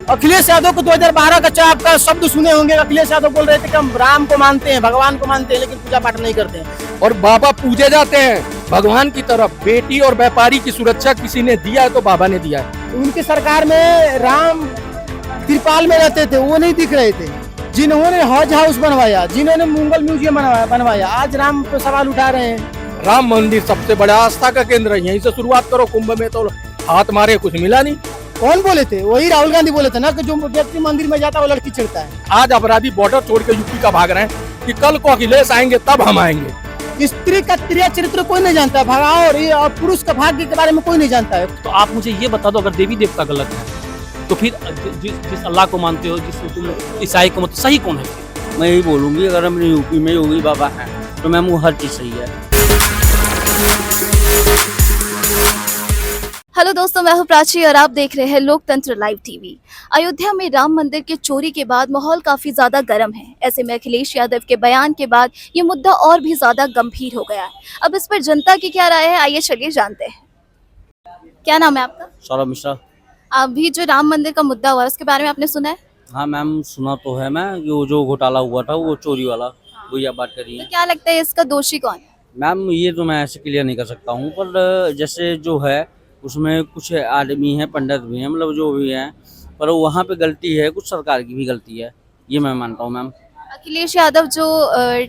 अखिलेश यादव को 2012 का आपका शब्द सुने होंगे। अखिलेश यादव बोल रहे थे कि हम राम को मानते हैं, भगवान को मानते हैं, लेकिन पूजा पाठ नहीं करते हैं। और बाबा पूजे जाते हैं भगवान की तरफ। बेटी और व्यापारी की सुरक्षा किसी ने दिया है तो बाबा ने दिया है। उनकी सरकार में राम त्रिपाल में रहते थे, वो नहीं दिख रहे थे। जिन्होंने हज हाउस बनवाया, जिन्होंने मुगल म्यूजियम बनवाया, आज राम पे सवाल उठा रहे हैं। राम मंदिर सबसे बड़ा आस्था का केंद्र है, यहीं से शुरुआत करो। कुंभ में तो हाथ मारे कुछ मिला नहीं। कौन बोले थे? वही राहुल गांधी बोले थे ना कि जो व्यक्ति मंदिर में जाता है वो लड़की चिढ़ता है। आज अपराधी बॉर्डर छोड़ के यूपी का भाग रहे हैं कि कल को अखिलेश आएंगे तब हम आएंगे। स्त्री का त्रिया चरित्र कोई नहीं जानता है, और पुरुष का भाग्य के बारे में कोई नहीं जानता है। तो आप मुझे ये बता दो, अगर देवी देवता गलत है तो फिर जिस अल्लाह को मानते हो, जिस तुम ईसाई को मतलब सही कौन है? मैं यही बोलूँगी, अगर हमने यूपी में योगी बाबा हैं तो मैम वो हर चीज़ सही है। हेलो दोस्तों, मैं हूं प्राची और आप देख रहे हैं लोकतंत्र लाइव टीवी। अयोध्या में राम मंदिर के चोरी के बाद माहौल काफी ज्यादा गर्म है। ऐसे में अखिलेश यादव के बयान के बाद ये मुद्दा और भी ज्यादा गंभीर हो गया है। अब इस पर जनता की क्या राय है, आइए चलिए जानते हैं। क्या नाम है आपका? सौरभ मिश्रा। अभी जो राम मंदिर का मुद्दा हुआ है उसके बारे में आपने सुना है? हाँ मैम, सुना तो है मैं कि वो जो घोटाला हुआ था वो चोरी वाला, वही आप बात करिए। तो क्या लगता है इसका दोषी कौन है? मैम ये तो मैं ऐसे क्लियर नहीं कर सकता हूँ, पर जैसे जो है उसमें कुछ आदमी हैं, पंडित भी हैं, मतलब जो भी हैं, पर वहाँ पे गलती है, कुछ सरकार की भी गलती है, ये मैं मानता हूँ मैम। अखिलेश यादव जो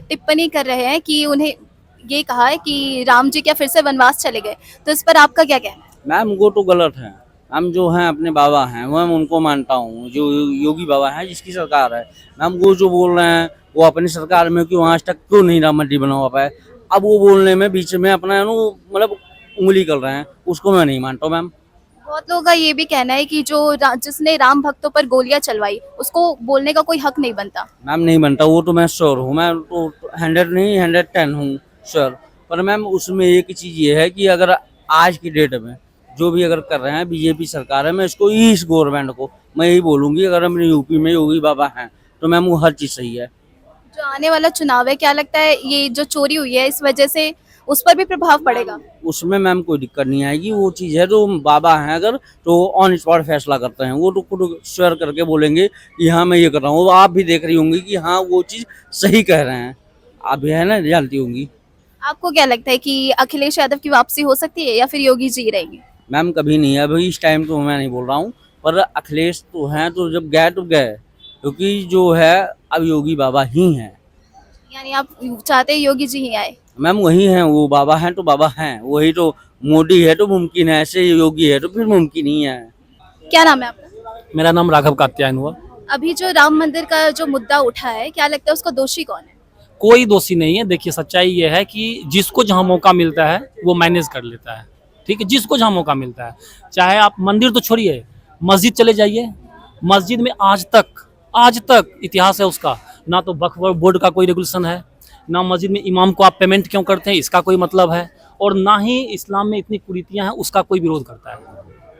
टिप्पणी कर रहे हैं कि उन्हें ये कहा है कि राम जी क्या फिर से वनवास चले गए, तो इस पर आपका क्या कहना है? मैम वो तो गलत है। हम जो हैं अपने बाबा हैं वो मैं उनको मानता हूँ, जो योगी बाबा हैं जिसकी सरकार है। मैम वो जो बोल रहे हैं वो अपनी सरकार में क्यों आज तक क्यों नहीं राम मंदिर बना हुआ पाए, अब वो बोलने में बीच में अपना मतलब उंगली कर रहे हैं, उसको मैं नहीं मानता मैम। बहुत लोगों का ये भी कहना है कि जिसने राम भक्तों पर गोलियां चलवाई उसको बोलने का कोई हक नहीं बनता। मैम नहीं बनता, वो तो मैं श्योर हूँ, मैं तो 100 नहीं 110 हूँ श्योर। पर मैम उसमें एक चीज़ ये है कि अगर आज की डेट में जो भी अगर कर रहे हैं बीजेपी सरकार है, मैं इसको इस गवर्नमेंट को मैं यही बोलूँगी, अगर हमने यूपी में योगी बाबा हैं तो मैम वो हर चीज़ सही है। जो आने वाला चुनाव है, क्या लगता है ये जो चोरी हुई है इस वजह से उस पर भी प्रभाव पड़ेगा? उसमें मैम कोई दिक्कत नहीं आएगी। वो चीज़ है जो बाबा हैं अगर तो ऑन स्पॉट फैसला करते हैं, वो तो खुद शेयर करके बोलेंगे कि हाँ मैं ये कर रहा हूँ। आप भी देख रही होंगी कि हाँ वो चीज़ सही कह रहे हैं, आप भी है ना जानती होंगी। आपको क्या लगता है कि अखिलेश यादव की वापसी हो सकती है या फिर योगी जी रहेंगे? मैम कभी नहीं है, अभी इस टाइम तो मैं नहीं बोल रहा हूँ, पर अखिलेश तो हैं, तो जब गए तो गए, क्योंकि जो है अब योगी बाबा ही हैं। यानी आप चाहते हैं योगी जी ही आए? मैम वही हैं, वो बाबा हैं तो बाबा हैं, वही तो मोदी है तो मुमकिन है, ऐसे योगी है तो फिर मुमकिन ही है। क्या नाम है आपका? मेरा नाम राघव कात्यायन हुआ। अभी जो राम मंदिर का जो मुद्दा उठा है, क्या लगता है उसका दोषी कौन है? कोई दोषी नहीं है। देखिए सच्चाई ये है कि जिसको जहाँ मौका मिलता है वो मैनेज कर लेता है, ठीक है। जिसको जहाँ मौका मिलता है, चाहे आप मंदिर तो छोड़िए, मस्जिद चले जाइए। मस्जिद में आज तक इतिहास है उसका, ना तो वक्फ बोर्ड का कोई रेगुलेशन है, ना मस्जिद में इमाम को आप पेमेंट क्यों करते हैं इसका कोई मतलब है, और ना ही इस्लाम में इतनी कुरीतियाँ हैं उसका कोई विरोध करता है।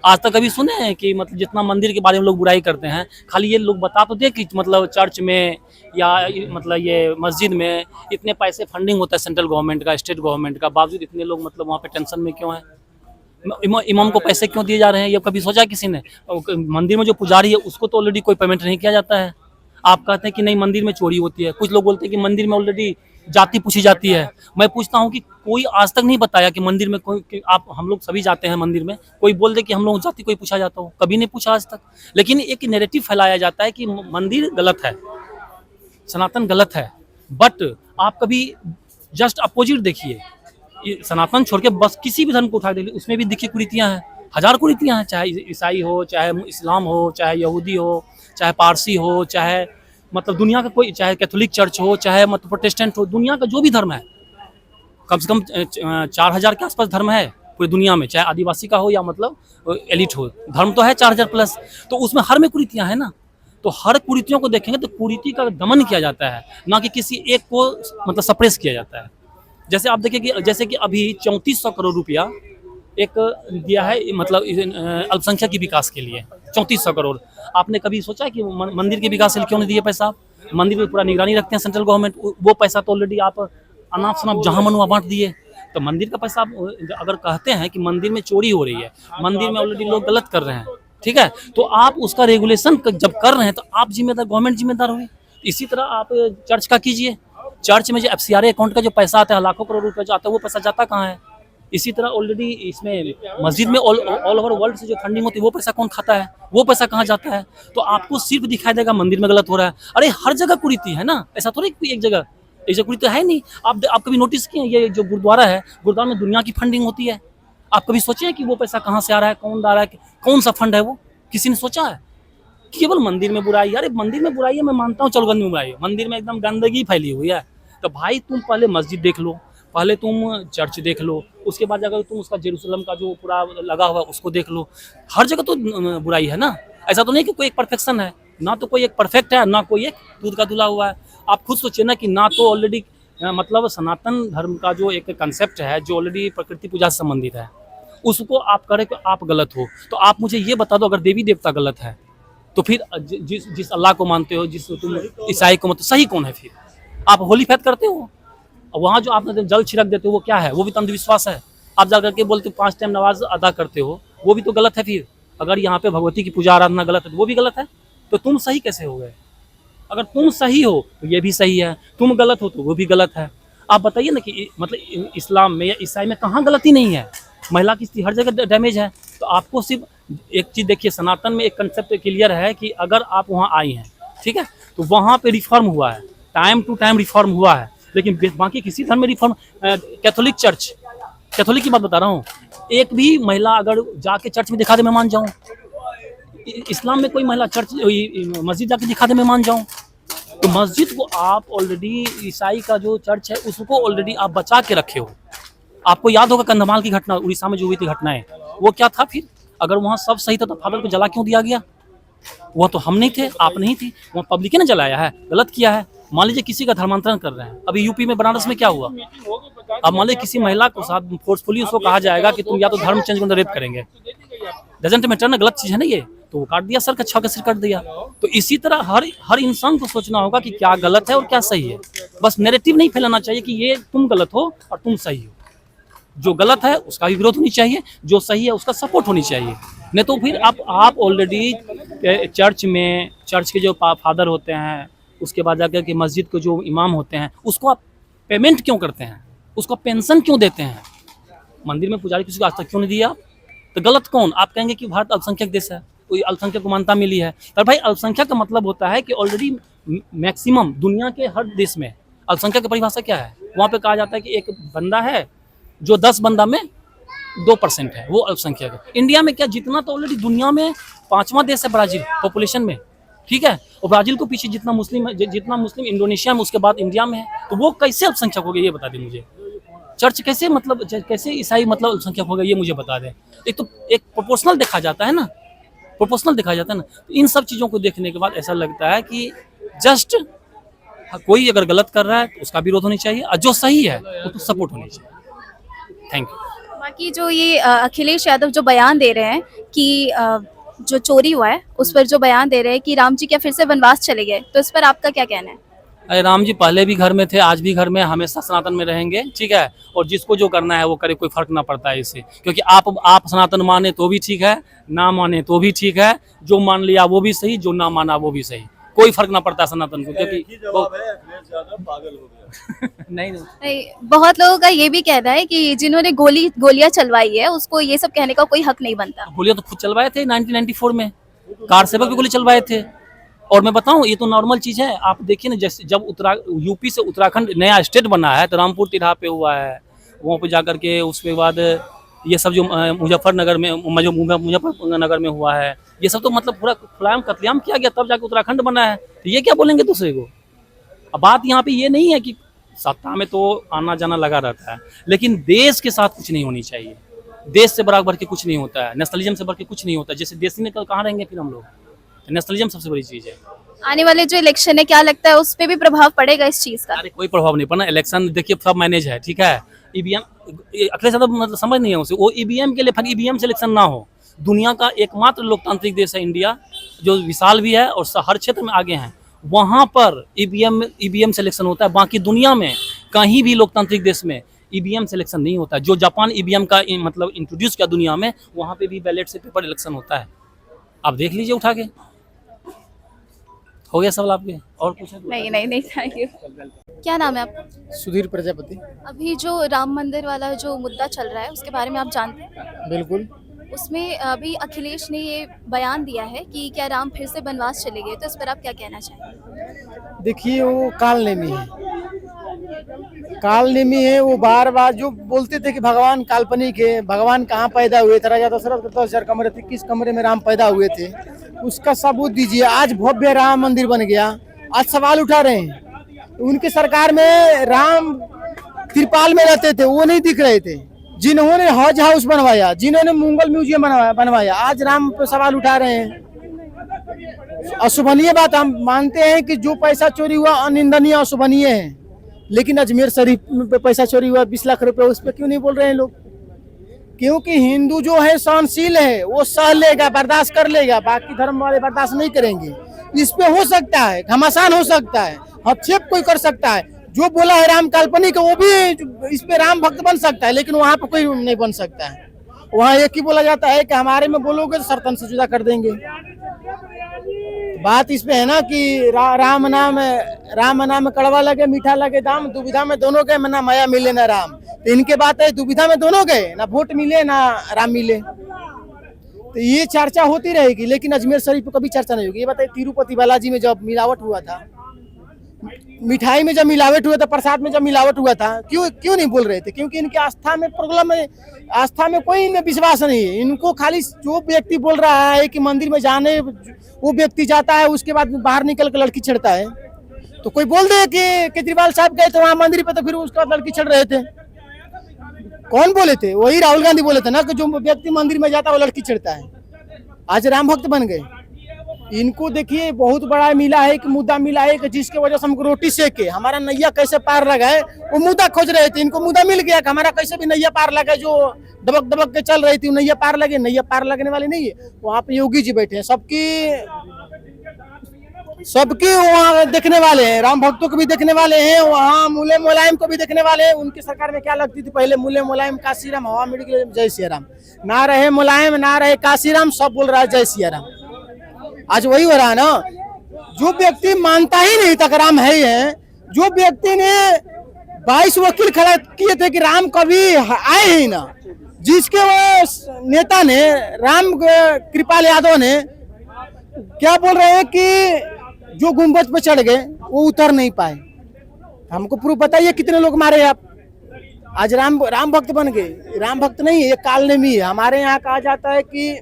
आज तक कभी सुने हैं कि मतलब जितना मंदिर के बारे में लोग बुराई करते हैं, खाली ये लोग बता तो दे कि मतलब चर्च में या मतलब ये मस्जिद में इतने पैसे फंडिंग होता है सेंट्रल गवर्नमेंट का, स्टेट गवर्नमेंट का, बावजूद इतने लोग मतलब वहाँ पे टेंशन में क्यों है? इमाम को पैसे क्यों दिए जा रहे हैं, ये कभी सोचा किसी ने? मंदिर में जो पुजारी है उसको तो ऑलरेडी कोई पेमेंट नहीं किया जाता है। आप कहते हैं कि नहीं मंदिर में चोरी होती है, कुछ लोग बोलते हैं कि मंदिर में ऑलरेडी जाति पूछी जाती है। मैं पूछता हूँ कि कोई आज तक नहीं बताया कि मंदिर में कोई कि आप हम लोग सभी जाते हैं मंदिर में, कोई बोल दे कि हम लोग जाति कोई पूछा जाता हो? कभी नहीं पूछा आज तक। लेकिन एक नैरेटिव फैलाया जाता है कि मंदिर गलत है, सनातन गलत है। बट आप कभी जस्ट अपोजिट देखिए, सनातन छोड़ के बस किसी भी धर्म को उठा दीजिए, उसमें भी देखिए कुरीतियाँ हैं, हजार कुरीतियाँ हैं, चाहे ईसाई हो, चाहे इस्लाम हो, चाहे यहूदी हो, चाहे पारसी हो, चाहे मतलब दुनिया का कोई, चाहे कैथोलिक चर्च हो, चाहे मतलब प्रोटेस्टेंट हो, दुनिया का जो भी धर्म है, कम से कम 4000 के आसपास धर्म है पूरी दुनिया में, चाहे आदिवासी का हो या मतलब एलिट हो, धर्म तो है 4000 प्लस। तो उसमें हर में कुरीतियाँ हैं ना, तो हर कुरीतियों को देखेंगे तो कुरीति का दमन किया जाता है, ना कि किसी एक को मतलब सप्रेस किया जाता है। जैसे आप देखिए कि जैसे कि अभी 3400 करोड़ रुपया एक दिया है मतलब अल्पसंख्यक के विकास के लिए, 3400 करोड़। आपने कभी सोचा कि मंदिर के विकास के लिए क्यों नहीं दिए पैसा? मंदिर में पूरा निगरानी रखते हैं सेंट्रल गवर्नमेंट, वो पैसा तो ऑलरेडी आप अनाप शनाप जहाँ मन वहाँ बांट दिए। तो मंदिर का पैसा अगर कहते हैं कि मंदिर में चोरी हो रही है, मंदिर में ऑलरेडी लोग गलत कर रहे हैं, ठीक है, तो आप उसका रेगुलेशन जब कर रहे हैं तो आप जिम्मेदार, गवर्नमेंट जिम्मेदार होगी। इसी तरह आप चर्च का कीजिए, चर्च में जो FCRA अकाउंट का जो पैसा आता है, लाखों करोड़ रुपए जो आता है, वो पैसा जाता कहाँ है? इसी तरह ऑलरेडी इसमें मस्जिद में ऑल ओवर वर्ल्ड से जो फंडिंग होती है वो पैसा कौन खाता है, वो पैसा कहाँ जाता है? तो आपको सिर्फ दिखाई देगा मंदिर में गलत हो रहा है। अरे हर जगह कुरीति है ना, ऐसा थोड़ी कोई एक जगह ऐसा कुरीति है नहीं। आप कभी नोटिस किए ये जो गुरुद्वारा है, गुरुद्वारा में दुनिया की फंडिंग होती है, आप कभी सोचे हैं कि वो पैसा कहाँ से आ रहा है, कौन ला रहा है, कौन सा फंड है वो? किसी ने सोचा है? केवल मंदिर में बुराई, अरे मंदिर में बुराई है, मैं मानता हूँ, चलो गंद में बुराई है, मंदिर में एकदम गंदगी फैली हुई है। तो भाई तुम पहले मस्जिद देख लो, पहले तुम चर्च देख लो, उसके बाद अगर तुम उसका जेरूसलम का जो पूरा लगा हुआ है उसको देख लो। हर जगह तो बुराई है ना, ऐसा तो नहीं कि कोई एक परफेक्शन है, ना तो कोई एक परफेक्ट है, ना कोई एक दूध का धुला हुआ है। आप खुद सोचिए ना कि ना तो ऑलरेडी मतलब सनातन धर्म का जो एक कंसेप्ट है जो ऑलरेडी प्रकृति पूजा से संबंधित है, उसको आप करें तो आप गलत हो। तो आप मुझे ये बता दो, अगर देवी देवता गलत है तो फिर जिस अल्लाह को मानते हो, जिस तुम ईसाई को मतलब, सही कौन है फिर? आप होली फेथ करते हो, वहाँ जो आप जल छिड़क देते हो वो क्या है? वो भी तो अंधविश्वास है। आप जा करके बोलते हो 5 टाइम नमाज अदा करते हो, वो भी तो गलत है। फिर अगर यहाँ पे भगवती की पूजा आराधना गलत है तो वो भी गलत है। तो तुम सही कैसे हो गए? अगर तुम सही हो तो ये भी सही है, तुम गलत हो तो वो भी गलत है। आप बताइए ना कि मतलब इस्लाम में या ईसाई में कहाँ गलती नहीं है? महिला की स्थिति हर जगह डैमेज है। तो आपको सिर्फ एक चीज़ देखिए, सनातन में एक कंसेप्ट क्लियर है कि अगर आप वहाँ आई हैं, ठीक है, तो वहाँ पे रिफॉर्म हुआ है, टाइम टू टाइम रिफॉर्म हुआ है। लेकिन बाकी किसी धर्म में रिफॉर्म, कैथोलिक चर्च, कैथोलिक की बात बता रहा हूँ, एक भी महिला अगर जाके चर्च में दिखा दे मैं मान जाऊँ। इस्लाम में कोई महिला चर्च मस्जिद जाके दिखा दे मैं मान जाऊँ। तो मस्जिद को आप ऑलरेडी, ईसाई का जो चर्च है उसको ऑलरेडी आप बचा के रखे हो। आपको याद होगा कंधमाल की घटना, उड़ीसा में जो हुई थी घटनाएं, वो क्या था फिर? अगर वहाँ सब सही था तो फादर को जला क्यों दिया गया? वह तो हम नहीं थे, आप नहीं थी, वहाँ पब्लिक ने जलाया है, गलत किया है। मान लीजिए किसी का धर्मांतरण कर रहे हैं, अभी यूपी में बनारस में क्या हुआ? अब मान लीजिए किसी महिला को साथ फोर्सफुली उसको कहा जाएगा कि तुम या तो धर्म चेंज कर रेप करेंगे, डजंट मैटर ना, गलत चीज है ना ये, तो वो काट दिया, सर कच्छा का सिर काट दिया। तो इसी तरह हर इंसान को सोचना होगा कि क्या गलत है और क्या सही है। बस नैरेटिव नहीं फैलाना चाहिए कि ये तुम गलत हो और तुम सही हो। जो गलत है उसका भी विरोध होनी चाहिए, जो सही है उसका सपोर्ट होनी चाहिए। नहीं तो फिर आप ऑलरेडी चर्च के जो फादर होते हैं, उसके बाद जाकर के मस्जिद के जो इमाम होते हैं, उसको आप पेमेंट क्यों करते हैं? उसको पेंशन क्यों देते हैं? मंदिर में पुजारी किसी को आज तक क्यों नहीं दिया? तो गलत कौन? आप कहेंगे कि भारत अल्पसंख्यक देश है, कोई अल्पसंख्यक को मान्यता मिली है। पर भाई अल्पसंख्यक का मतलब होता है कि ऑलरेडी मैक्सिमम दुनिया के हर देश में अल्पसंख्यक की परिभाषा क्या है? वहाँ पे कहा जाता है कि एक बंदा है जो 10 बंदा में 2% है, वो अल्पसंख्यक है। इंडिया में क्या, जितना तो ऑलरेडी दुनिया में 5वां देश है ब्राजील पॉपुलेशन में, ठीक है, और ब्राजील को पीछे जितना मुस्लिम इंडोनेशिया में, उसके बाद इंडिया में है। तो वो कैसे अल्पसंख्यक हो गए ये बता दें मुझे। चर्च कैसे मतलब कैसे ईसाई मतलब अल्पसंख्यक हो गए ये मुझे बता दें। एक तो एक प्रोपोर्शनल देखा जाता है ना, प्रोपोर्शनल देखा जाता है ना। तो इन सब चीज़ों को देखने के बाद ऐसा लगता है कि जस्ट कोई अगर गलत कर रहा है तो उसका विरोध होनी चाहिए, और जो सही है तो सपोर्ट होनी चाहिए। Thank you. बाकी जो ये अखिलेश यादव जो बयान दे रहे हैं कि जो चोरी हुआ है उस पर जो बयान दे रहे हैं कि राम जी क्या फिर से वनवास चले गए, तो इस पर आपका क्या कहना है? अरे राम जी पहले भी घर में थे, आज भी घर में, हमेशा सनातन में रहेंगे, ठीक है। और जिसको जो करना है वो करे, कोई फर्क ना पड़ता है इससे, क्योंकि आप सनातन माने तो भी ठीक है, ना माने तो भी ठीक है, जो मान लिया वो भी सही, जो ना माना वो भी सही, कोई फर्क ना पड़ता सनातन को। क्योंकि पागल हो गया। नहीं, बहुत लोगों का ये भी कहना है कि जिन्होंने गोलियां चलवाई है उसको ये सब कहने का कोई हक नहीं बनता। गोलियां तो खुद चलवाए थे 1994 में, कार सेवक भी गोली चलवाए थे। और मैं बताऊं, ये तो नॉर्मल चीज है। आप देखिए ना, जैसे जब यूपी से उत्तराखंड नया स्टेट बना है तो रामपुर तिरहा पे हुआ है, वहाँ पे जाकर के उसके बाद ये सब जो मुजफ्फरनगर में हुआ है, ये सब तो मतलब पूरा खुलाम कत्लेआम किया गया, तब जाके उत्तराखंड बना है। तो ये क्या बोलेंगे दूसरे को? अब बात यहाँ पे ये नहीं है कि सत्ता में तो आना जाना लगा रहता है, लेकिन देश के साथ कुछ नहीं होनी चाहिए। देश से बराबर के कुछ नहीं होता है, नेशनलिज्म से बढ़ के कुछ नहीं होता है। जैसे देश में कहाँ रहेंगे फिर हम लोग? नेशनलिज्म सबसे बड़ी चीज है। आने वाले जो इलेक्शन है, क्या लगता है उस पर भी प्रभाव पड़ेगा इस चीज का? अरे कोई प्रभाव नहीं पड़ना। इलेक्शन देखिए सब मैनेज है, ठीक है। ईवीएम अखिलेश यादव मतलब समझ नहीं है उसे, वो ईवीएम के लिए, फिर ईवीएम से इलेक्शन ना हो। दुनिया का एकमात्र लोकतांत्रिक देश है इंडिया, जो विशाल भी है और हर क्षेत्र में आगे हैं। वहाँ पर ईवीएम से इलेक्शन होता है। बाकी दुनिया में कहीं भी लोकतांत्रिक देश में ईवीएम से इलेक्शन नहीं होता है। जो जापान ईवीएम का मतलब इंट्रोड्यूस किया दुनिया में, वहाँ पे भी बैलेट से पेपर इलेक्शन होता है। आप देख लीजिए उठा के। हो गया सवाल आपके, और कुछ है? नहीं नहीं नहीं, थैंक यू। क्या नाम है आपका? सुधीर प्रजापति। अभी जो राम मंदिर वाला जो मुद्दा चल रहा है उसके बारे में आप जानते हैं? बिल्कुल। उसमें अभी अखिलेश ने ये बयान दिया है कि क्या राम फिर से वनवास चले गए, तो इस पर आप क्या कहना चाहेंगे? देखिए वो कालनेमी है, कालनेमी है। वो बार बार जो बोलते थे कि भगवान काल्पनिक है, भगवान कहाँ पैदा हुए थे, राजा दशरथ के 10,000 कमरे थे, किस कमरे में राम पैदा हुए थे, उसका सबूत दीजिए। आज भव्य राम मंदिर बन गया, आज सवाल उठा रहे हैं। उनकी सरकार में राम त्रिपाल में रहते थे, वो नहीं दिख रहे थे। जिन्होंने हज हाउस बनवाया, जिन्होंने मुगल म्यूजियम बनवाया, आज राम पे सवाल उठा रहे हैं। अशोभनीय बात हम मानते हैं कि जो पैसा चोरी हुआ अनिंदनीय अशोभनीय है, लेकिन अजमेर शरीफ पे पैसा चोरी हुआ 20 लाख रुपए, उस पर क्यों नहीं बोल रहे हैं लोग? क्योंकि हिंदू जो है सहनशील है, वो सह लेगा, बर्दाश्त कर लेगा, बाकी धर्म वाले बर्दाश्त नहीं करेंगे। इस पे हो सकता है घमासान, हो सकता है हस्तक्षेप कोई कर सकता है। जो बोला है राम काल्पनिक, वो भी इस पे राम भक्त बन सकता है, लेकिन वहाँ पे कोई नहीं बन सकता है। वहाँ एक ही बोला जाता है कि हमारे में बोलोगे तो सर्तन से जुदा कर देंगे। बात इस पे है ना कि राम नाम कड़वा लगे मीठा लगे दाम, दुविधा में दोनों गए, ना माया मिले ना राम। तो इनके बात है दुविधा में दोनों गए, ना वोट मिले ना राम मिले। तो ये चर्चा होती रहेगी, लेकिन अजमेर शरीफ पे कभी चर्चा नहीं होगी। ये बताइए तिरुपति बालाजी में जब मिलावट हुआ था, मिठाई में जब मिलावट हुआ था, प्रसाद में जब मिलावट हुआ था, क्यों नहीं बोल रहे थे? क्योंकि इनकी आस्था में प्रॉब्लम है, आस्था में कोई इनमें विश्वास नहीं है। इनको खाली जो व्यक्ति बोल रहा है कि मंदिर में जाने, वो व्यक्ति जाता है, उसके बाद बाहर निकल कर लड़की छेड़ता है। तो कोई बोल दे कि केजरीवाल साहब गए थे वहां मंदिर पे, तो फिर उसके बाद लड़की छेड़ रहे थे। कौन बोले थे? वही राहुल गांधी बोले थे ना कि जो व्यक्ति मंदिर में जाता है वो लड़की छेड़ता है। आज राम भक्त बन गए। इनको देखिए बहुत बड़ा मिला है, एक मुद्दा मिला है कि जिसके वजह से हमको रोटी सेके, हमारा नैया कैसे पार लगाए, वो मुद्दा खोज रहे थे। इनको मुद्दा मिल गया कि हमारा कैसे भी नैया पार लगे, जो दबक दबक के चल रही थी नैया पार लगे। नैया पार लगने वाली नहीं है, वहाँ पे योगी जी बैठे हैं, सबकी वहाँ देखने वाले हैं, राम भक्तों को भी देखने वाले हैं, वहाँ मुलायम मुलायम को भी देखने वाले हैं। उनकी सरकार में क्या लगती थी पहले? मुलायम मुलायम काशीराम, हवा मिल जय सिया राम। ना रहे मुलायम ना रहे काशीराम, सब बोल रहा है जय सिया राम। आज वही हो रहा है ना। जो व्यक्ति मानता ही नहीं तक राम है ही है, जो व्यक्ति ने 22 वकील खड़ा किए थे कि राम कभी आए ही ना, जिसके वो नेता ने राम कृपाल यादव ने क्या बोल रहे हैं कि जो गुम्बद पे चढ़ गए वो उतर नहीं पाए। हमको प्रूफ बताइए कितने लोग मारे आप? आज राम भक्त बन गए। राम भक्त नहीं है, ये कालनेमी है। हमारे यहाँ कहा जाता है कि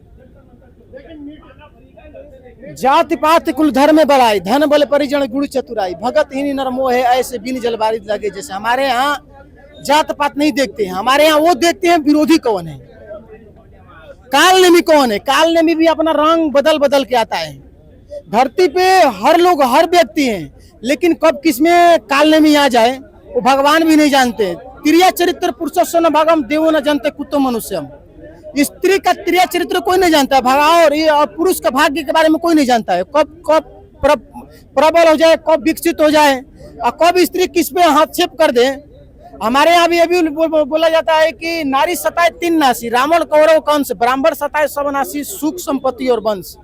जाति पात कुल धर्म में बड़ाई, धन बल परिजन गुण चतुराई, भगत ही नरमो है ऐसे बिन जल बारिश लगे। जैसे हमारे यहाँ जात पात नहीं देखते हैं, हमारे यहाँ वो देखते हैं विरोधी कौन है, कालनेमी कौन है। कालनेमी भी अपना रंग बदल बदल के आता है। धरती पे हर लोग हर व्यक्ति हैं, लेकिन कब किसमें कालनेमी आ जाए वो भगवान भी नहीं जानते। त्रिया चरित्र पुरुषस्य न भागम देवो न जनते कुतो मनुष्यम। स्त्री का त्रिया चरित्र कोई नहीं जानता है, और पुरुष का भाग्य के बारे में कोई नहीं जानता है। कब प्रबल हो जाए, कब विकसित हो जाए, और कब स्त्री किस पे हस्तक्षेप कर दे। हमारे यहाँ भी अभी बोला जाता है कि नारी सताए 3 नासी, रावण कौरव कंस, ब्राह्मण सताए सब नासी, सुख संपत्ति और वंश।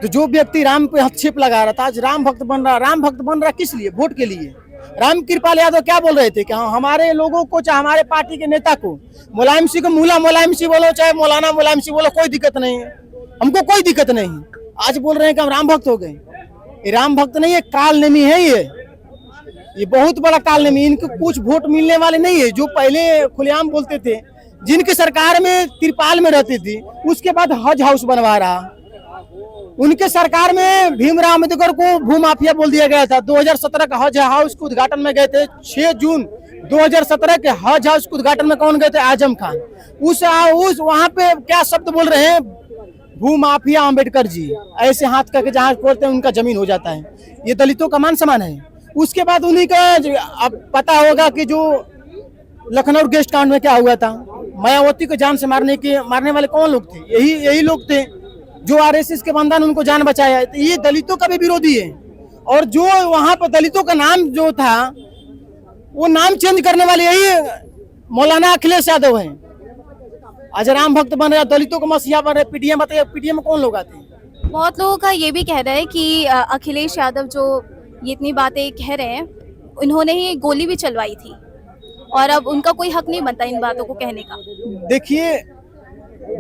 तो जो व्यक्ति राम पे हस्तक्षेप लगा रहा था आज राम भक्त बन रहा। राम भक्त बन रहा किस लिए? वोट के लिए। राम कृपाल यादव क्या बोल रहे थे कि हमारे लोगों को, चाहे हमारे पार्टी के नेता को, मुलायम सिंह को मुला मुलायम सिंह बोलो, चाहे मौलाना मुलायम सिंह बोलो, कोई दिक्कत नहीं है, हमको कोई दिक्कत नहीं। आज बोल रहे हैं कि हम राम भक्त हो गए। ये राम भक्त नहीं है, कालनेमी है। ये बहुत बड़ा कालनेमी। इनको कुछ वोट मिलने वाले नहीं है। जो पहले खुलेआम बोलते थे, जिनकी सरकार में त्रिपाल में रहती थी, उसके बाद हज हाउस बनवा रहा। उनके सरकार में भीमराव अम्बेडकर को भूमाफिया बोल दिया गया था। 2017 का हज हाउस के उद्घाटन में गए थे। 6 जून 2017 के हज हाउस के उद्घाटन में कौन गए थे? आजम खान। उस वहां पे क्या शब्द बोल रहे हैं? भूमाफिया अम्बेडकर जी, ऐसे हाथ करके जहां बोलते हैं उनका जमीन हो जाता है। ये दलितों का मान सम्मान है। उसके बाद उन्हीं का अब पता होगा कि जो लखनऊ गेस्ट कांड में क्या हुआ था, मायावती को जान से मारने वाले कौन लोग थे? यही लोग थे जो आरएसएस के बंधन उनको जान बचाया है। तो ये दलितों का भी विरोधी है। और जो वहां पर दलितों का नाम जो था, वो नाम चेंज करने वाले यही मौलाना अखिलेश यादव हैं। आज राम भक्त बन रहे, दलितों को मसीहा बन रहे, पीडीएम बताइए, पीडीएम में कौन लोग आते हैं? बहुत लोगों का ये भी कहना है कि अखिलेश यादव जो ये इतनी बातें कह रहे हैं, इन्होंने ही गोली भी चलवाई थी और अब उनका कोई हक नहीं बनता इन बातों को कहने का। देखिए,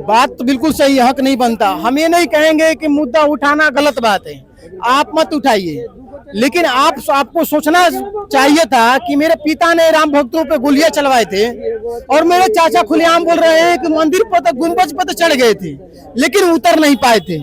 बात तो बिल्कुल सही है, हक नहीं बनता। हम ये नहीं कहेंगे कि मुद्दा उठाना गलत बात है, आप मत उठाइए, लेकिन आपको सोचना चाहिए था कि मेरे पिता ने राम भक्तों पे गोलियां चलवाए थे और मेरे चाचा खुलेआम बोल रहे हैं कि मंदिर पर तो गुंबज पर तो चढ़ गए थे लेकिन उतर नहीं पाए थे।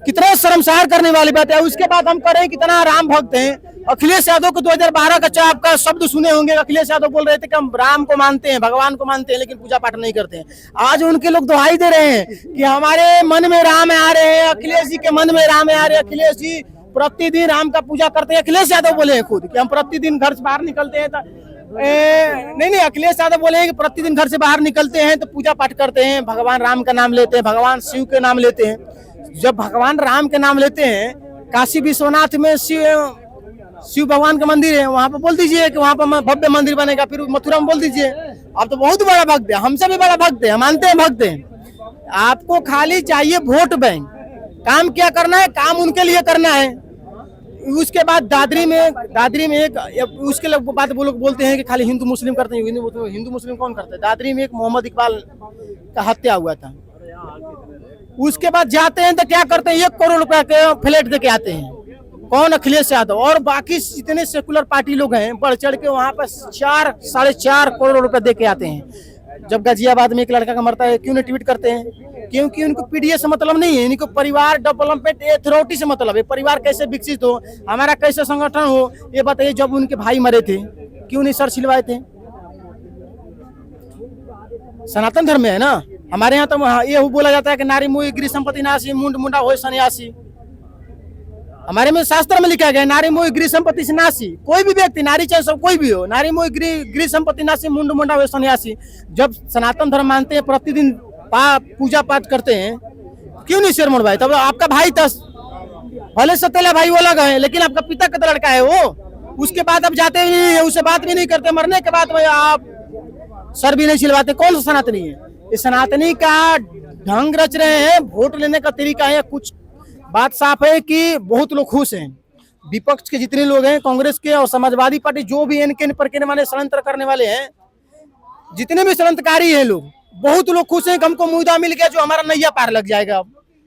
कितना शर्मसार करने वाली बात है। उसके बाद हम करें कितना राम भक्त हैं। अखिलेश यादव को 2012 का आपका शब्द सुने होंगे, अखिलेश यादव बोल रहे थे कि हम राम को मानते हैं, भगवान को मानते हैं, लेकिन पूजा पाठ नहीं करते हैं। आज उनके लोग दुहाई दे रहे हैं कि हमारे मन में राम आ रहे हैं, अखिलेश जी के मन में राम आ रहे हैं, अखिलेश जी प्रतिदिन राम का पूजा करते हैं। अखिलेश यादव बोले हैं खुद कि हम प्रतिदिन घर से बाहर निकलते हैं नहीं, अखिलेश यादव बोले हैं कि प्रतिदिन घर से बाहर निकलते हैं तो पूजा पाठ करते हैं, भगवान राम का नाम लेते हैं, भगवान शिव के नाम लेते हैं। जब भगवान राम के नाम लेते हैं, काशी विश्वनाथ में शिव भगवान का मंदिर है, वहां पर बोल दीजिए कि वहां पर भव्य मंदिर बनेगा, फिर मथुरा में बोल दीजिए। आप तो बहुत बड़ा भक्त है, हमसे भी बड़ा भक्त है, हम मानते हैं भक्त हैं। आपको खाली चाहिए वोट बैंक। काम क्या करना है, काम उनके लिए करना है। उसके बाद दादरी में एक उसके लोग बात बोलते हैं कि खाली हिंदू मुस्लिम करते हैं। हिंदू मुस्लिम कौन करते हैं? दादरी में एक मोहम्मद इकबाल का हत्या हुआ था। उसके बाद जाते हैं तो क्या करते हैं, 1 करोड़ रुपया के फ्लैट देके आते हैं। कौन? अखिलेश यादव और बाकी जितने सेकुलर पार्टी लोग हैं, बढ़ चढ़ के वहां पर 4-4.5 करोड़ रुपए दे के आते हैं। जब गाजियाबाद में एक लड़का का मरता है, क्यों नहीं ट्वीट करते हैं? क्योंकि उनको पीडीए से मतलब नहीं है, इनको परिवार डेवलपमेंट अथॉरिटी से मतलब है। परिवार कैसे विकसित हो, हमारा कैसे संगठन हो, ये बताइए। जब उनके भाई मरे थे, क्यों नहीं सर छिलवाए थे? सनातन धर्म में है ना। हमारे यहाँ तो ये बोला जाता है कि नारी मोहि गृह संपत्ति नाशी, मुंड मुंडा हो सन्यासी। हमारे में शास्त्र में लिखा गया है, नारी मोहि गृह संपत्ति से नाशी। कोई भी व्यक्ति, नारी चाहे सब कोई भी हो, नारी मोहि गृह संपत्ति नाशी, मुंड मुंडा हो सन्यासी। जब सनातन धर्म मानते हैं, प्रतिदिन पूजा पाठ करते हैं, क्यों नहीं सिर मुड़वाए? तब आपका भाई था, भले सतेला भाई वो अलग है, लेकिन आपका पिता का लड़का है वो। उसके बाद आप जाते ही नहीं है, उससे बात भी नहीं करते। मरने के बाद आप सर भी नहीं छिलवाते। कौन सा सनातनी है? ये सनातनी का ढंग रच रहे हैं, वोट लेने का तरीका है। कुछ बात साफ है कि बहुत लोग खुश हैं। विपक्ष के जितने लोग हैं, कांग्रेस के और समाजवादी पार्टी, जो भी इनके परकेने वाले षड्यंत्र करने वाले हैं, जितने भी षड्यंत्रकारी हैं लोग, बहुत लोग खुश हैं कि हमको मुद्दा मिल गया जो हमारा नैया पार लग जाएगा।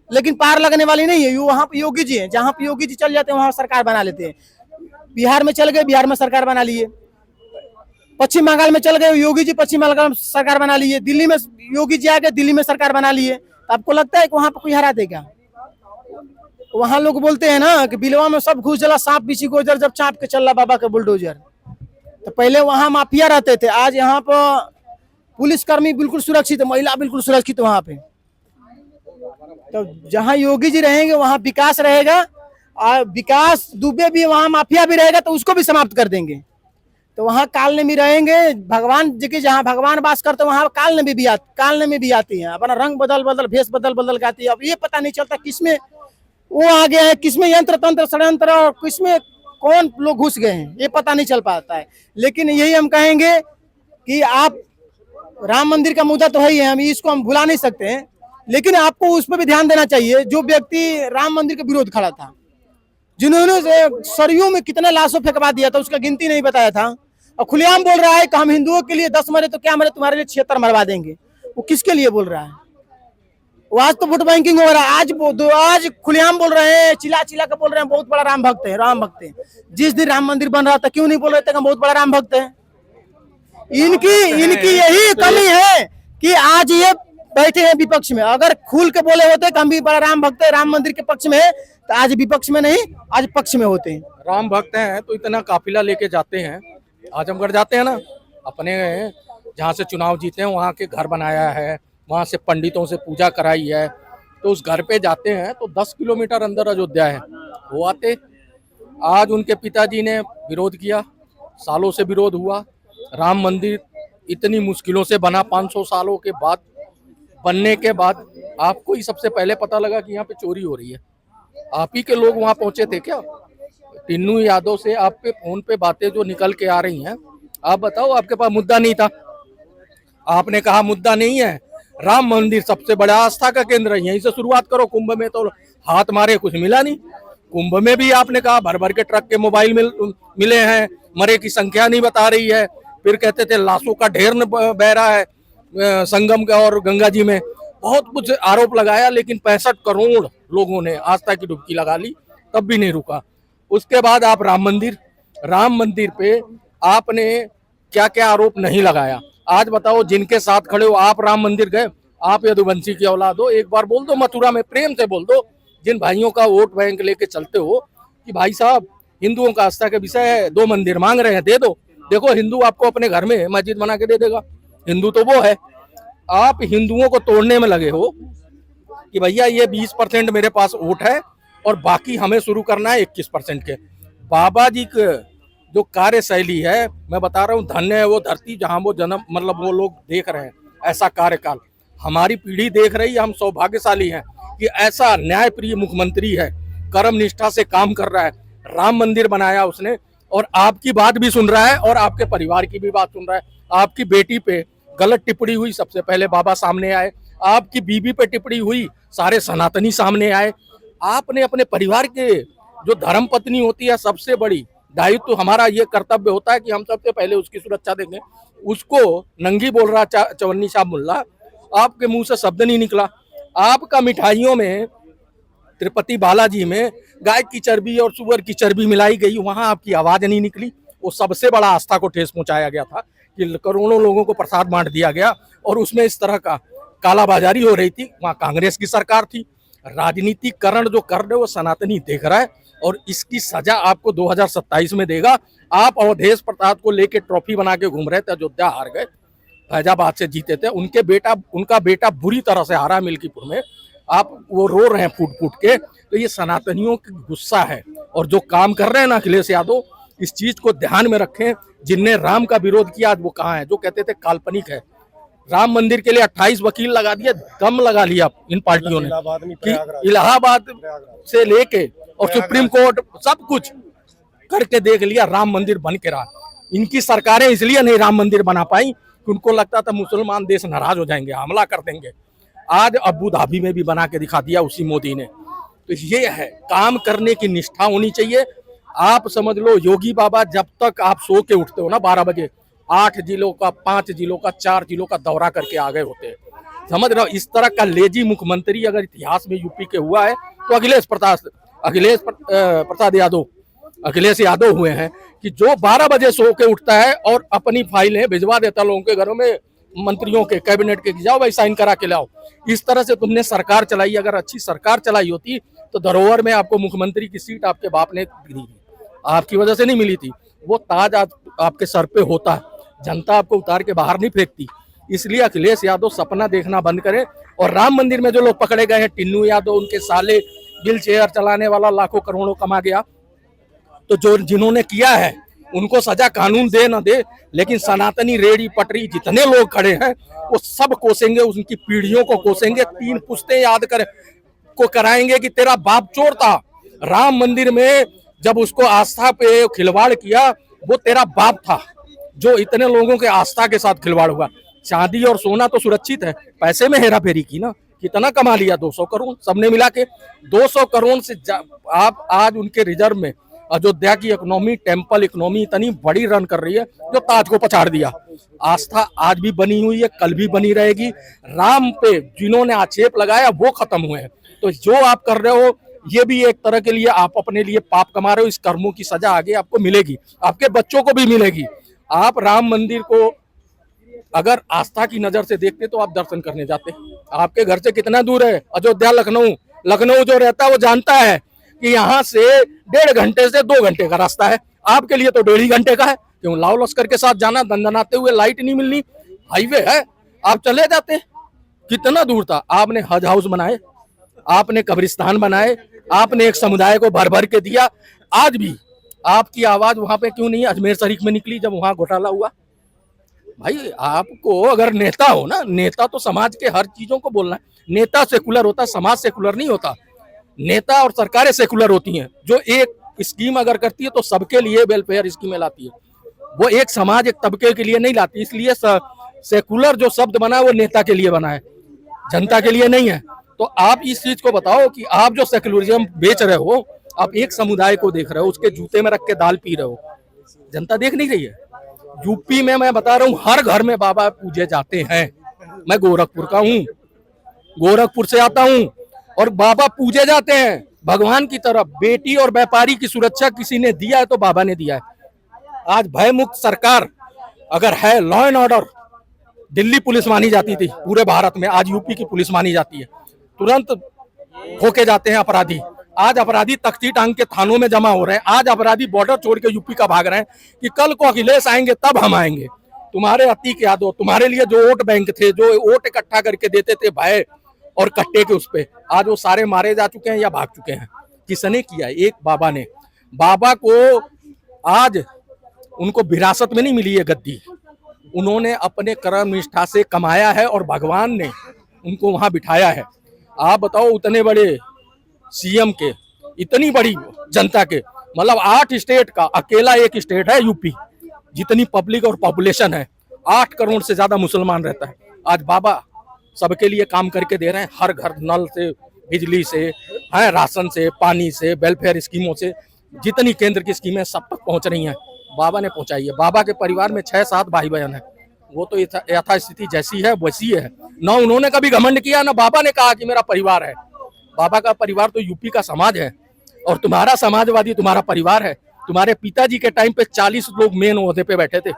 लेकिन पार लगने वाली नहीं है। वहां पे योगी जी हैं, जहां पे योगी जी चल जाते हैं वहां सरकार बना लेते हैं। बिहार में चल गए, बिहार में सरकार बना लिए। पश्चिम बंगाल में चल गए, योगी जी पश्चिम बंगाल में सरकार बना लिए। दिल्ली में योगी जी आ गए, दिल्ली में सरकार बना लिए। तो आपको लगता है कि वहां पर कोई हरा देगा? वहां लोग बोलते हैं ना कि बिलवा में सब घुस जला, सांप बिछी गोजर, जब चाप के चल बाबा का बुलडोजर। तो पहले वहां माफिया रहते थे, आज यहाँ पर पुलिसकर्मी बिल्कुल सुरक्षित है, महिला बिल्कुल सुरक्षित वहां पे। तो जहां योगी जी रहेंगे वहां विकास रहेगा, और विकास दुबे भी, वहां माफिया भी रहेगा तो उसको भी समाप्त कर देंगे। तो वहां काल में रहेंगे। भगवान जी के जहाँ भगवान वास करते वहां काल में भी आती है, अपना रंग बदल भेष बदल गाती है। अब ये पता नहीं चलता किसमें वो आ गया है, किसमें यंत्र तंत्र षड्यंत्र और किसमें कौन लोग घुस गए हैं, ये पता नहीं चल पाता है। लेकिन यही हम कहेंगे कि आप, राम मंदिर का मुद्दा तो है ही है, हम इसको हम भुला नहीं सकते हैं, लेकिन आपको उस पर भी ध्यान देना चाहिए। जो व्यक्ति राम मंदिर के विरोध खड़ा था, जिन्होंने सरयू में कितने लाशों फेंकवा दिया था, उसका गिनती नहीं बताया था, और खुलेआम बोल रहा है कि हम हिंदुओं के लिए 10 मरे तो क्या मरे, तुम्हारे लिए 76 मरवा देंगे। वो किसके लिए बोल रहा है? वो आज तो वोट बैंकिंग हो रहा है। आज खुलेआम बोल रहे हैं, चिल्ला के बोल रहे हैं बहुत बड़ा राम भक्त है। जिस दिन राम मंदिर बन रहा था, क्यों नहीं बोल रहे थे कि हम बहुत बड़ा राम भक्त है? इनकी यही कमी है कि आज ये बैठे हैं विपक्ष में। अगर खुल के बोले होते कि हम भी बड़ा राम भक्त है, राम मंदिर के पक्ष में है, तो आज विपक्ष में नहीं, आज पक्ष में होते हैं। राम भक्त हैं तो इतना काफिला लेके जाते हैं, आजमगढ़ जाते हैं ना, अपने जहाँ से चुनाव जीते हैं वहाँ के घर बनाया है, वहाँ से पंडितों से पूजा कराई है, तो उस घर पे जाते हैं तो 10 किलोमीटर अंदर अयोध्या है, वो आते। आज उनके पिताजी ने विरोध किया, सालों से विरोध हुआ। राम मंदिर इतनी मुश्किलों से बना, 500 सालों के बाद बनने के बाद आपको ही सबसे पहले पता लगा कि यहाँ पे चोरी हो रही है। आप ही के लोग वहाँ पहुंचे थे क्या? टिन्नू यादव से आप पे फोन पे बातें जो निकल के आ रही हैं, आप बताओ, आपके पास मुद्दा नहीं था, आपने कहा मुद्दा नहीं है, राम मंदिर सबसे बड़ा आस्था का केंद्र है, यहीं से शुरुआत करो। कुंभ में तो हाथ मारे कुछ मिला नहीं। कुंभ में भी आपने कहा भर भर के ट्रक के मोबाइल मिले हैं, मरे की संख्या नहीं बता रही है। फिर कहते थे लाशों का ढेर बह रहा है संगम का और गंगा जी में। बहुत कुछ आरोप लगाया, लेकिन 65 करोड़ लोगों ने आस्था की डुबकी लगा ली, तब भी नहीं रुका। उसके बाद आप राम मंदिर पे आपने क्या क्या आरोप नहीं लगाया। आज बताओ, जिनके साथ खड़े हो आप राम मंदिर गए? आप यदुवंशी की औलाद हो, एक बार बोल दो मथुरा में, प्रेम से बोल दो। जिन भाइयों का वोट बैंक लेके चलते हो कि भाई साहब हिंदुओं का आस्था का विषय है, 2 मंदिर मांग रहे हैं, दे दो। देखो हिंदू आपको अपने घर में मस्जिद बना के दे देगा। हिंदू तो वो है। आप हिंदुओं को तोड़ने में लगे हो कि भैया ये 20% मेरे पास वोट है और बाकी हमें शुरू करना है 21% के। बाबा जी के जो कार्यशैली है, मैं बता रहा हूँ, धन्य है वो धरती जहाँ वो जन्म, मतलब वो लोग देख रहे हैं ऐसा कार्यकाल। हमारी पीढ़ी देख रही है, हम सौभाग्यशाली हैं कि ऐसा न्यायप्रिय मुख्यमंत्री है, कर्म निष्ठा से काम कर रहा है। राम मंदिर बनाया उसने और आपकी बात भी सुन रहा है और आपके परिवार की भी बात सुन रहा है। आपकी बेटी पे गलत टिप्पणी हुई, सबसे पहले बाबा सामने आए। आपकी बीबी पे टिप्पणी हुई, सारे सनातनी सामने आए। आपने अपने परिवार के जो धर्म पत्नी होती है, सबसे बड़ी दायित्व तो हमारा ये कर्तव्य होता है कि हम सबसे पहले उसकी सुरक्षा देंगे। उसको नंगी बोल रहा चवन्नी साहब मुल्ला, आपके मुंह से शब्द नहीं निकला। आपका मिठाइयों में, तिरुपति बालाजी में गाय की चर्बी और सुअर की चर्बी मिलाई गई, वहां आपकी आवाज नहीं निकली। वो सबसे बड़ा आस्था को ठेस पहुंचाया गया था कि करोड़ों लोगों को प्रसाद बांट दिया गया और उसमें इस तरह का कालाबाजारी हो रही थी। वहां कांग्रेस की सरकार थी। राजनीतिकरण जो कर रहे वो सनातनी देख रहा है और इसकी सजा आपको 2027 में देगा। आप अवधेश प्रताप को लेके ट्रॉफी बना के घूम रहे थे, अयोध्या हार गए, फैजाबाद से जीते थे। उनका बेटा बुरी तरह से हारा मिल्कीपुर में। आप वो रो रहे हैं फूट फूट के। तो ये सनातनियों की गुस्सा है और जो काम कर रहे हैं ना अखिलेश यादव, इस चीज को ध्यान में रखें। जिनने राम का विरोध किया आज वो कहाँ है? जो कहते थे काल्पनिक है। राम मंदिर के लिए 28 वकील लगा दिया, दम लगा लिया इन पार्टियों ने कि इलाहाबाद से लेके और सुप्रीम कोर्ट सब कुछ करके देख लिया, राम मंदिर बन के रहा। इनकी सरकारें इसलिए नहीं राम मंदिर बना पाई कि उनको लगता था मुसलमान देश नाराज हो जाएंगे, हमला कर देंगे। आज अबू धाबी में भी बना के दिखा दिया उसी मोदी ने। तो ये है, काम करने की निष्ठा होनी चाहिए। आप समझ लो, योगी बाबा जब तक आप सो के उठते हो ना 12 बजे, 8 जिलों का, 5 जिलों का, 4 जिलों का दौरा करके आ गए होते हैं। समझ रहे हो? इस तरह का लेजी मुख्यमंत्री अगर इतिहास में यूपी के हुआ है तो अखिलेश यादव हुए हैं कि जो 12 बजे सो के उठता है और अपनी फाइलें भिजवा देता लोगों के घरों में, मंत्रियों के, कैबिनेट के, जाओ भाई साइन करा के लाओ। इस तरह से तुमने सरकार चलाई। अगर अच्छी सरकार चलाई होती तो धरोहर में आपको मुख्यमंत्री की सीट आपके बाप ने दी थी, आपकी वजह से नहीं मिली थी। वो ताज आज आपके सर पे होता है, जनता आपको उतार के बाहर नहीं फेंकती। इसलिए अखिलेश यादव सपना देखना बंद करें। और राम मंदिर में जो लोग पकड़े गए हैं, टिन्नू यादव, उनके साले, व्हील चेयर चलाने वाला लाखों करोड़ों कमा गया, तो जो जिन्होंने किया है उनको सजा कानून दे ना दे, लेकिन सनातनी रेडी पटरी जितने लोग खड़े हैं वो सब कोसेंगे, उनकी पीढ़ियों को कोसेंगे। 3 पुश्ते याद कर को कराएंगे कि तेरा बाप चोर था। राम मंदिर में जब उसको आस्था पे खिलवाड़ किया, वो तेरा बाप था जो इतने लोगों के आस्था के साथ खिलवाड़ हुआ। चांदी और सोना तो सुरक्षित है, पैसे में हेरा फेरी की ना, कितना कमा लिया? 200 करोड़ सबने मिला के। 200 करोड़ से आप आज उनके रिजर्व में अयोध्या की इकोनॉमी, टेम्पल इकोनॉमी इतनी बड़ी रन कर रही है जो ताज को पछाड़ दिया। आस्था आज भी बनी हुई है, कल भी बनी रहेगी। राम पे जिन्होंने आक्षेप लगाया वो खत्म हुए हैं। तो जो आप कर रहे हो ये भी एक तरह के लिए आप अपने लिए पाप कमा रहे हो। इस कर्मों की सजा आगे आपको मिलेगी, आपके बच्चों को भी मिलेगी। आप राम मंदिर को अगर आस्था की नजर से देखते तो आप दर्शन करने जाते। आपके घर से कितना दूर है अयोध्या? लखनऊ जो रहता है वो जानता है कि यहाँ से 1.5 घंटे से 2 घंटे का रास्ता है। आपके लिए तो 1.5 घंटे का है। क्यों? लाओ लश्कर के साथ जाना, दंदनाते हुए, लाइट नहीं मिलनी, हाईवे है, आप चले जाते। कितना दूर था। आपने हज हाउस बनाए, आपने कब्रिस्तान बनाए, आपने एक समुदाय को भर भर के दिया। आज भी आपकी आवाज वहां पे क्यों नहीं अजमेर शरीफ में निकली जब वहां घोटाला हुआ? भाई आपको अगर नेता हो ना, नेता तो समाज के हर चीजों को बोलना है। नेता सेकुलर होता है, समाज सेकुलर नहीं होता। नेता और सरकारें सेकुलर होती हैं। जो एक स्कीम अगर करती है तो सबके लिए वेलफेयर स्कीमें लाती है, वो एक समाज, एक तबके के लिए नहीं लाती। इसलिए सेकुलर जो शब्द बना है वो नेता के लिए बना है, जनता के लिए नहीं है। तो आप इस चीज को बताओ कि आप जो सेकुलरिज्म बेच रहे हो, आप एक समुदाय को देख रहे हो, उसके जूते में रख के दाल पी रहे हो, जनता देख नहीं रही है। यूपी में मैं बता रहा हूँ हर घर में बाबा पूजे जाते हैं। मैं गोरखपुर का हूँ, गोरखपुर से आता हूँ, और बाबा पूजे जाते हैं भगवान की तरफ। बेटी और व्यापारी की सुरक्षा किसी ने दिया है तो बाबा ने दिया है। आज भय मुक्त सरकार अगर है, law and order, Delhi police मानी जाती थी पूरे भारत में, आज यूपी की पुलिस मानी जाती है। तुरंत ठोके जाते हैं अपराधी। आज अपराधी तख्ती टांग के थानों में जमा हो रहे हैं। आज अपराधी बॉर्डर छोड़ के यूपी का भाग रहे हैं कि कल को अखिलेश आएंगे तब हम आएंगे। तुम्हारे अतीक यादव, तुम्हारे लिए जो वोट बैंक थे, जो वोट इकट्ठा करके देते थे भय और कट्टे के उस पे, आज वो सारे मारे जा चुके हैं या भाग चुके हैं। किसने किया? एक बाबा ने। बाबा को आज उनको विरासत में नहीं मिली है गद्दी, उन्होंने अपने कर्म निष्ठा से कमाया है और भगवान ने उनको वहां बिठाया है। आप बताओ, उतने बड़े सीएम के, इतनी बड़ी जनता के, मतलब 8 स्टेट का अकेला एक स्टेट है यूपी, जितनी पब्लिक और पॉपुलेशन है, 8 करोड़ से ज्यादा मुसलमान रहता है। आज बाबा सबके लिए काम करके दे रहे हैं, हर घर नल से, बिजली से, है राशन से, पानी से, वेलफेयर स्कीमों से, जितनी केंद्र की स्कीमें सब तक पहुंच रही हैं, बाबा ने पहुंचाई है। बाबा के परिवार में 6-7 भाई बहन है। वो तो यथास्थिति जैसी है वैसी है। ना उन्होंने कभी घमंड किया, ना बाबा ने कहा कि मेरा परिवार है। बाबा का परिवार तो यूपी का समाज है, और तुम्हारा समाजवादी तुम्हारा परिवार है। तुम्हारे पिताजी के टाइम पे 40 लोग मेन ओहदे पे बैठे थे,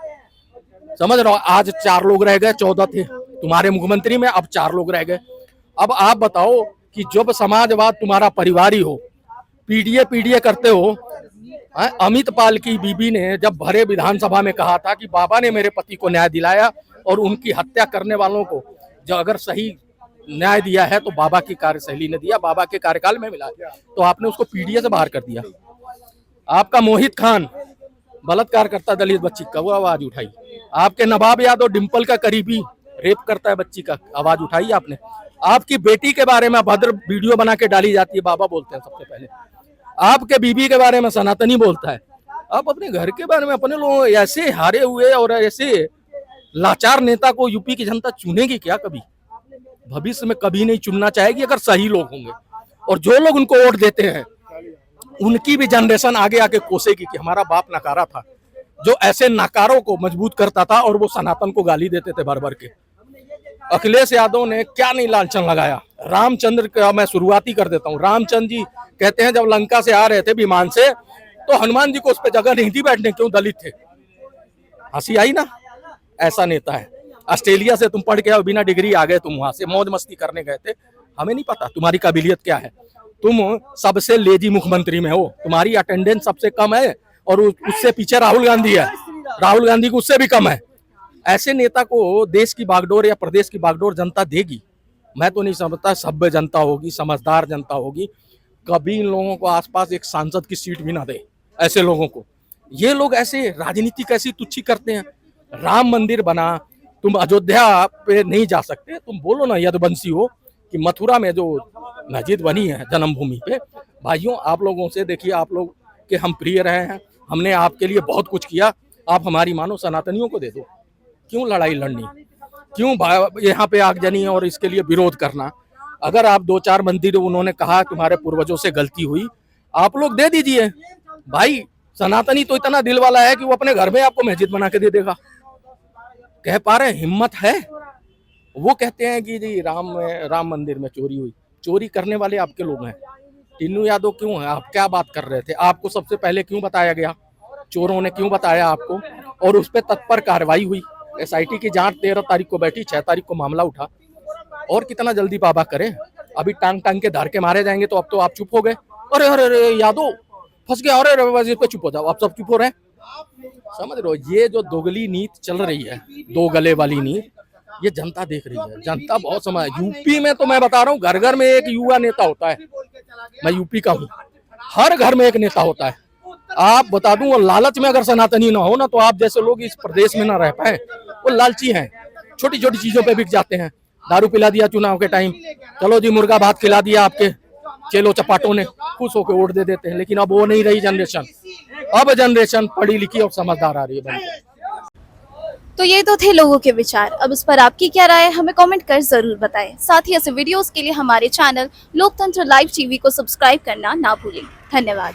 समझ रहे हो? आज 4 लोग रह गए, 14 थे तुम्हारे मुख्यमंत्री में, अब 4 लोग रह गए। अब आप बताओ कि जब समाजवाद तुम्हारा परिवार ही हो, पीडीए करते हो। अमित पाल की बीबी ने जब भरे विधानसभा में कहा था कि बाबा ने मेरे पति को न्याय दिलाया, और उनकी हत्या करने वालों को जो अगर सही न्याय दिया है तो बाबा की कार्यशैली ने दिया, बाबा के कार्यकाल में मिला, तो आपने उसको पीडीए से बाहर कर दिया। आपका मोहित खान बलात्कार करता दलित बच्ची का, वो आवाज उठाई। आपके नवाब यादव डिम्पल का करीबी रेप करता है बच्ची का, आवाज उठाई आपने। आपकी बेटी के बारे में अभद्र वीडियो बना के डाली जाती है, बाबा बोलते हैं सबसे पहले। आपके बीबी के बारे में सनातनी बोलता है। आप अपने घर के बारे में, अपने लोग ऐसे हारे हुए और ऐसे लाचार नेता को यूपी की जनता चुनेगी क्या? कभी भविष्य में कभी नहीं चुनना चाहेगी अगर सही लोग होंगे। और जो लोग उनको वोट देते हैं उनकी भी जनरेशन आगे आके कोसेगी कि हमारा बाप नकारा था, जो ऐसे नकारों को मजबूत करता था और वो सनातन को गाली देते थे भर भर के। अखिलेश यादव ने क्या नहीं लांछन लगाया। रामचंद्र का मैं शुरुआती कर देता हूँ। रामचंद्र जी कहते हैं जब लंका से आ रहे थे विमान से, तो हनुमान जी को उस पर जगह नहीं थी बैठने, क्यों? दलित थे। हंसी आई ना? ऐसा नेता है। ऑस्ट्रेलिया से तुम पढ़ के आओ, बिना डिग्री आ गए तुम, वहां से मौज मस्ती करने गए थे। हमें नहीं पता तुम्हारी काबिलियत क्या है। तुम सबसे लेजी मुख्यमंत्री में हो, तुम्हारी अटेंडेंस सबसे कम है, और उससे पीछे राहुल गांधी है, राहुल गांधी को उससे भी कम है। ऐसे नेता को देश की बागडोर या प्रदेश की बागडोर जनता देगी? मैं तो नहीं समझता। सभ्य जनता होगी, समझदार जनता होगी। कभी इन लोगों को आसपास एक सांसद की सीट भी ना दे, ऐसे लोगों को। ये लोग ऐसे राजनीति कैसी तुच्छी करते हैं। राम मंदिर बना, तुम अयोध्या पे नहीं जा सकते, तुम बोलो ना यदुवंशी हो कि मथुरा में जो मस्जिद बनी है जन्मभूमि पे। भाइयों, आप लोगों से देखिए, आप लोग के हम प्रिय रहे हैं, हमने आपके लिए बहुत कुछ किया, आप हमारी मानो। सनातनियों को दे दो। क्यों लड़ाई लड़नी? क्यों यहाँ पे आगजनी और इसके लिए विरोध करना? अगर आप 2-4 मंदिर उन्होंने कहा तुम्हारे पूर्वजों से गलती हुई, आप लोग दे दीजिए। भाई सनातनी तो इतना दिल वाला है कि वो अपने घर में आपको मस्जिद बना के दे देगा। कह पा रहे हैं, हिम्मत है। वो कहते हैं कि जी राम मंदिर में चोरी हुई। चोरी करने वाले आपके लोग हैं। टीनू यादव क्यों है? आप क्या बात कर रहे थे? आपको सबसे पहले क्यों बताया गया? चोरों ने क्यों बताया आपको? और उस पर तत्पर कार्रवाई हुई। एसआईटी की जांच 13 तारीख को बैठी, 6 तारीख को मामला उठा। और कितना जल्दी बाबा करें? अभी टांग टांग के धार के मारे जाएंगे तो अब तो आप चुप हो गए। अरे अरे अरे यादव फंस गया, अरे पे चुप हो जाओ, आप सब चुप हो रहे हैं। समझ रहे हो? ये जो दोगली नीति चल रही है, दो गले वाली नीति, ये जनता देख रही है। जनता बहुत समय, यूपी में तो मैं बता रहा हूँ, घर घर में एक युवा नेता होता है। मैं यूपी का हूँ, हर घर में एक नेता होता है। आप बता दूं, और लालच में अगर सनातनी ना हो ना, तो आप जैसे लोग इस प्रदेश में ना रह पाए। वो लालची हैं, छोटी छोटी चीजों पे बिक जाते हैं। दारू पिला दिया चुनाव के टाइम, चलो जी मुर्गा भात खिला दिया आपके चेलो चपाटों ने, खुश होकर वोट दे देते हैं। लेकिन अब वो नहीं रही जनरेशन। अब जनरेशन पढ़ी लिखी और समझदार आ रही है। तो ये तो थे लोगों के विचार। अब इस पर आपकी क्या राय है हमें कमेंट कर जरूर बताएं। साथ ही ऐसे वीडियोस के लिए हमारे चैनल लोकतंत्र लाइव टीवी को सब्सक्राइब करना ना भूलें। धन्यवाद।